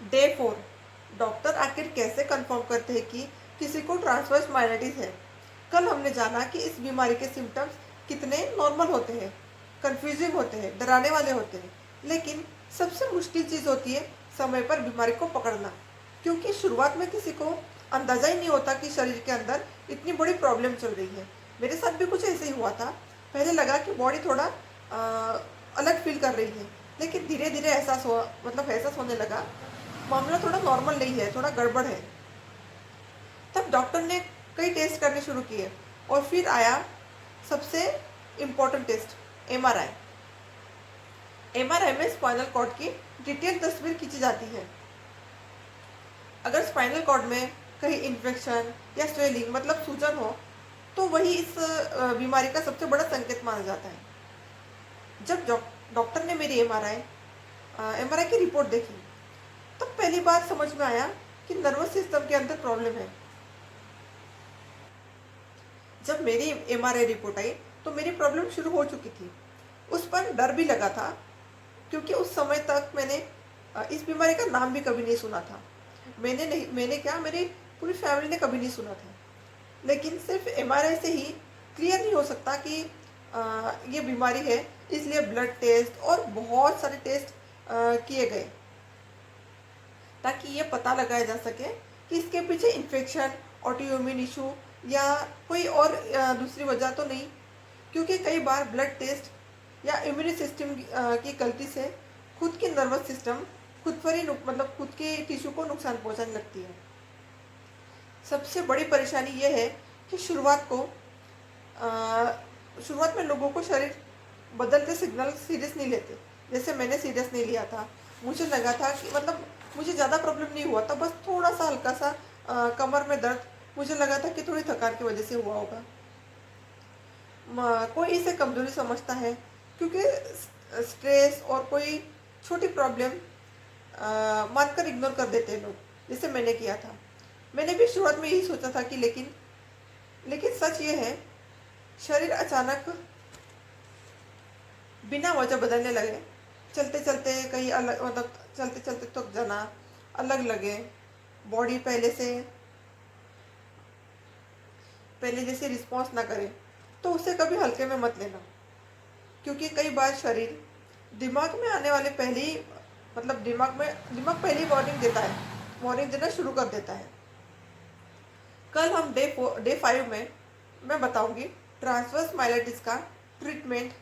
Day 4। Doctor आखिर कैसे confirm करते हैं कि किसी को ट्रांसवर्स माइग्रेनिस है। कल हमने जाना कि इस बीमारी के सिम्टम्स कितने नॉर्मल होते हैं, कंफ्यूजिंग होते हैं, डराने वाले होते हैं, लेकिन सबसे मुश्किल चीज़ होती है समय पर बीमारी को पकड़ना। क्योंकि शुरुआत में किसी को अंदाज़ा ही नहीं होता कि शरीर के अंदर इतनी बड़ी प्रॉब्लम चल रही है। मेरे साथ भी कुछ ऐसे ही हुआ था। पहले लगा कि बॉडी थोड़ा अलग फील कर रही है, लेकिन धीरे धीरे एहसास होने लगा मामला थोड़ा नॉर्मल नहीं है, थोड़ा गड़बड़ है। तब डॉक्टर ने कई टेस्ट करने शुरू किए और फिर आया सबसे इम्पोर्टेंट टेस्ट, एमआरआई। एमआरआई में स्पाइनल कॉर्ड की डिटेल तस्वीर खींची जाती है। अगर स्पाइनल कॉर्ड में कहीं इन्फेक्शन या स्वेलिंग मतलब सूजन हो तो वही इस बीमारी का सबसे बड़ा संकेत माना जाता है। जब डॉक्टर ने मेरी एमआरआई की रिपोर्ट देखी तब पहली बार समझ में आया कि नर्वस सिस्टम के अंदर प्रॉब्लम है। जब मेरी एमआरआई रिपोर्ट आई तो मेरी प्रॉब्लम शुरू हो चुकी थी। उस पर डर भी लगा था, क्योंकि उस समय तक मैंने इस बीमारी का नाम भी कभी नहीं सुना था। मेरी पूरी फैमिली ने कभी नहीं सुना था। लेकिन सिर्फ एमआरआई से ही क्लियर नहीं हो सकता कि ये बीमारी है, इसलिए ब्लड टेस्ट और बहुत सारे टेस्ट किए गए ताकि ये पता लगाया जा सके कि इसके पीछे इन्फेक्शन, ऑटोइम्यून इशू या कोई और दूसरी वजह तो नहीं। क्योंकि कई बार ब्लड टेस्ट या इम्यून सिस्टम की गलती से खुद की नर्वस सिस्टम खुद के टिश्यू को नुकसान पहुंचाने लगती है। सबसे बड़ी परेशानी यह है कि शुरुआत में लोगों को शरीर बदलते सिग्नल सीरियस नहीं लेते, जैसे मैंने सीरियस नहीं लिया था। मुझे लगा था कि मुझे ज़्यादा प्रॉब्लम नहीं हुआ था, बस थोड़ा सा हल्का सा कमर में दर्द। मुझे लगा था कि थोड़ी थकान की वजह से हुआ होगा। कोई इसे कमजोरी समझता है, क्योंकि स्ट्रेस और कोई छोटी प्रॉब्लम मानकर इग्नोर कर देते हैं लोग, जैसे मैंने किया था। मैंने भी शुरुआत में यही सोचा था कि लेकिन सच ये है, शरीर अचानक बिना वजह बदलने लगे। चलते चलते कहीं अलग चलते चलते थक जाना, अलग लगे, बॉडी पहले जैसे रिस्पॉन्स ना करे, तो उसे कभी हल्के में मत लेना। क्योंकि कई बार शरीर दिमाग में आने वाले पहले ही दिमाग पहले ही वार्निंग देना शुरू कर देता है। कल हम डे 5 में मैं बताऊंगी ट्रांसवर्स माइलेटिस का ट्रीटमेंट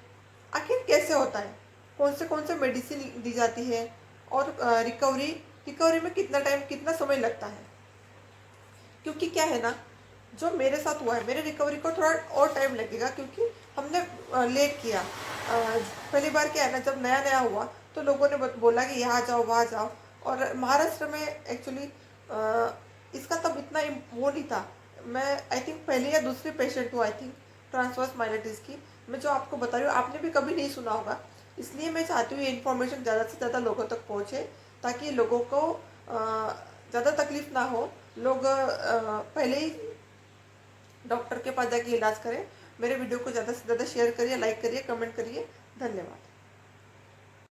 आखिर कैसे होता है, कौन से मेडिसिन दी जाती है और रिकवरी में कितना समय लगता है। क्योंकि क्या है ना, जो मेरे साथ हुआ है, मेरे रिकवरी को थोड़ा और टाइम लगेगा, क्योंकि हमने लेट किया। पहली बार क्या है ना, जब नया नया हुआ तो लोगों ने बोला कि यहाँ जाओ वहाँ जाओ। और महाराष्ट्र में एक्चुअली इसका तब इतना वो नहीं था। मैं आई थिंक पहली या दूसरी पेशेंट हूँ, आई थिंक ट्रांसवर्स माइलेटिस की। मैं जो आपको बता रही हूँ आपने भी कभी नहीं सुना होगा, इसलिए मैं चाहती हूँ ये इन्फॉर्मेशन ज़्यादा से ज़्यादा लोगों तक पहुँचे, ताकि लोगों को ज़्यादा तकलीफ ना हो। लोग पहले ही डॉक्टर के पास जाके इलाज करें। मेरे वीडियो को ज़्यादा से ज़्यादा शेयर करिए, लाइक करिए, कमेंट करिए। धन्यवाद।